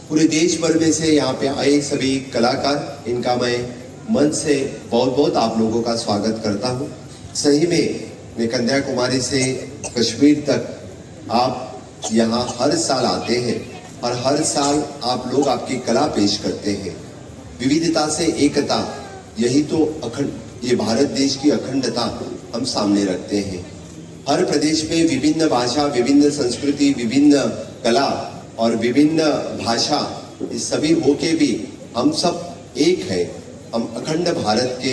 पूरे देश भर में से यहाँ पे आए सभी कलाकार, इनका मैं मन से बहुत बहुत आप लोगों का स्वागत करता हूँ। सही में मैं कन्याकुमारी से कश्मीर तक आप यहाँ हर साल आते हैं और हर साल आप लोग आपकी कला पेश करते हैं। विविधता से एकता, यही तो ये भारत देश की अखंडता हम सामने रखते हैं। हर प्रदेश में विभिन्न भाषा, विभिन्न संस्कृति, विभिन्न कला और विभिन्न भाषा, इस सभी होके भी हम सब एक हैं। हम अखंड भारत के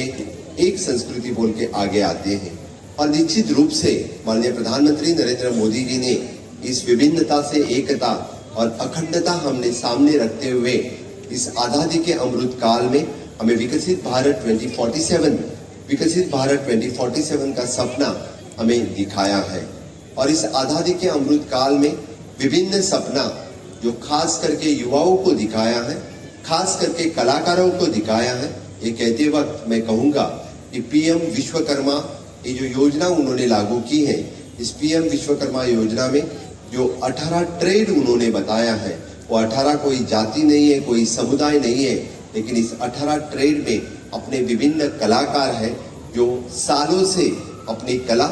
एक संस्कृति बोल के आगे आते हैं और निश्चित रूप से माननीय प्रधानमंत्री नरेंद्र मोदी जी ने इस विभिन्नता से एकता और अखंडता हमने सामने रखते हुए इस आजादी के अमृत काल में हमें विकसित भारत 2047 का सपना हमें दिखाया है। और इस आजादी के अमृत काल में विभिन्न सपना जो खास करके युवाओं को दिखाया है, खास करके कलाकारों को दिखाया है। ये कहते वक्त मैं कहूँगा कि पीएम विश्वकर्मा, ये जो योजना उन्होंने लागू की है, इस पीएम विश्वकर्मा योजना में जो 18 ट्रेड उन्होंने बताया है, वो 18 कोई जाति नहीं है, कोई समुदाय नहीं है, लेकिन इस 18 ट्रेड में अपने विभिन्न कलाकार हैं जो सालों से अपनी कला,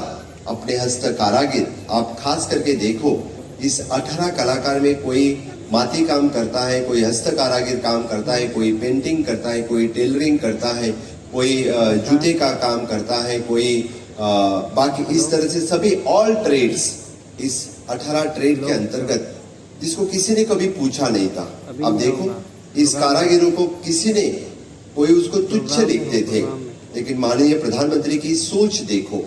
अपने हस्त कारागिर, आप खास करके देखो इस 18 कलाकार में कोई माटी काम करता है, कोई हस्त कारागिर काम करता है, कोई पेंटिंग करता है, कोई टेलरिंग करता है, कोई जूते का काम करता है, कोई बाकी इस तरह से सभी ऑल ट्रेड्स इस 18 ट्रेड के अंतर्गत, जिसको किसी ने कभी पूछा नहीं था। अब देखो इस कारागिरों को किसी ने कोई उसको तुच्छ लिखते थे, लेकिन माननीय प्रधानमंत्री की सोच देखो।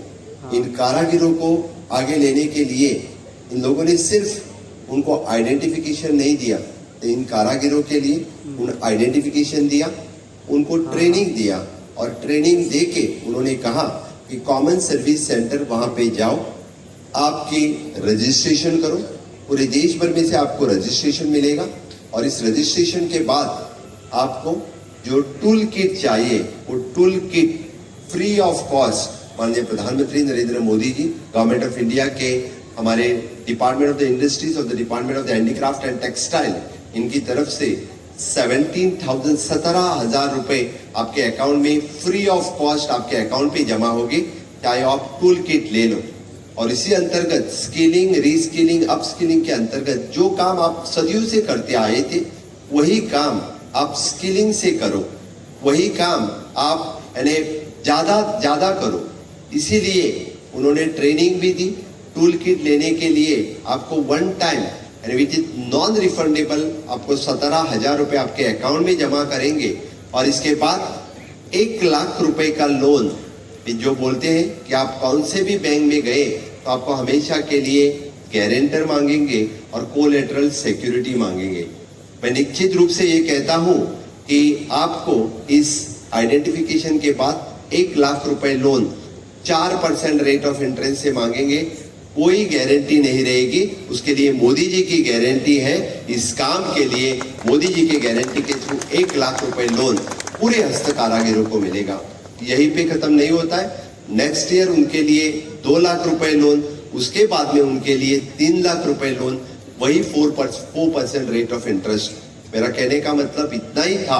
इन कारागिरों को आगे लेने के लिए इन लोगों ने सिर्फ उनको आइडेंटिफिकेशन नहीं दिया, तो इन कारागिरों के लिए उन आइडेंटिफिकेशन दिया, उनको ट्रेनिंग दिया और ट्रेनिंग देके उन्होंने कहा कि कॉमन सर्विस सेंटर वहां पे जाओ, आपकी रजिस्ट्रेशन करो। पूरे देश भर में से आपको रजिस्ट्रेशन मिलेगा और इस रजिस्ट्रेशन के बाद आपको जो टूल किट चाहिए वो tool kit free of cost माननीय प्रधानमंत्री Narendra Modi ji, government of India के हमारे डिपार्टमेंट ऑफ द इंडस्ट्रीज और the department of the handicraft and textile, इनकी तरफ से 17,000 रुपए आपके अकाउंट में फ्री ऑफ कॉस्ट आपके अकाउंट पे जमा होगी, चाहे आप टूल किट ले लो। और इसी अंतर्गत स्किलिंग, रीस्किलिंग, अपस्किलिंग के अंतर्गत जो काम आप सदियों से करते आए थे, वही काम आप स्किलिंग से करो, वही काम आप यानी ज्यादा करो। इसीलिए उन्होंने ट्रेनिंग भी दी। टूल किट लेने के लिए आपको वन टाइम यानी विच इज नॉन रिफंडेबल आपको 17,000 रुपए आपके अकाउंट में जमा करेंगे और इसके बाद 1 लाख रुपए का लोन, जो बोलते हैं कि आप कौन से भी बैंक में गए तो आपको हमेशा के लिए गारंटर मांगेंगे और कोलेटरल सिक्योरिटी मांगेंगे। मैं निश्चित रूप से ये कहता हूं कि आपको इस आइडेंटिफिकेशन के बाद 1 लाख रुपए लोन 4% रेट ऑफ इंटरेस्ट से मांगेंगे। कोई गारंटी नहीं रहेगी, उसके लिए मोदी जी की गारंटी है। इस काम के लिए मोदी जी की गारंटी के थ्रू 1 लाख रुपए लोन पूरे हस्त कारागिरों को मिलेगा। यही पे खत्म नहीं होता है, नेक्स्ट ईयर उनके लिए 2 लाख रुपए लोन, उसके बाद में उनके लिए 3 लाख रुपए लोन, वही 4% रेट ऑफ इंटरेस्ट। मेरा कहने का मतलब इतना ही था,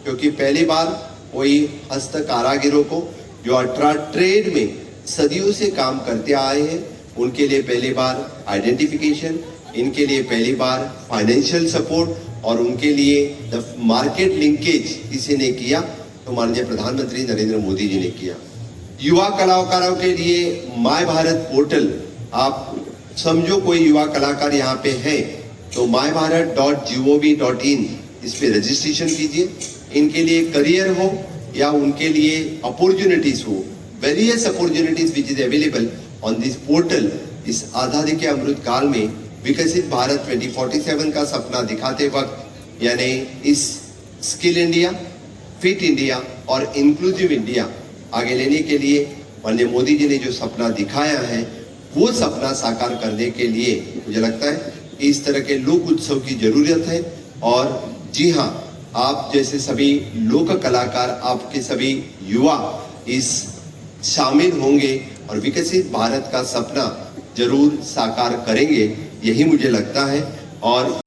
क्योंकि पहली बार कोई हस्त कारागिरों को जो 18 ट्रेड में सदियों से काम करते आए हैं, उनके लिए पहली बार आइडेंटिफिकेशन, इनके लिए पहली बार फाइनेंशियल सपोर्ट और उनके लिए द मार्केट लिंकेज किसी ने किया तो माननीय प्रधानमंत्री नरेंद्र मोदी जी ने किया। युवा कलाकारों के लिए माय भारत पोर्टल, आप समझो कोई युवा कलाकार यहाँ पे है तो mybharat.gov.in इस पे रजिस्ट्रेशन कीजिए। इनके लिए करियर हो या उनके लिए अपॉर्चुनिटीज हो, various opportunities which is available on this portal. इस आजादी के अमृत काल में विकसित भारत 2047 का सपना दिखाते वक्त यानी इस स्किल इंडिया, फिट इंडिया और इंक्लूसिव इंडिया आगे लेने के लिए माननीय मोदी जी ने जो सपना दिखाया है, वो सपना साकार करने के लिए मुझे लगता है इस तरह के लोक उत्सव की जरूरत है। और जी हाँ, आप जैसे सभी लोक कलाकार, आपके सभी युवा इस शामिल होंगे और विकसित भारत का सपना जरूर साकार करेंगे, यही मुझे लगता है। और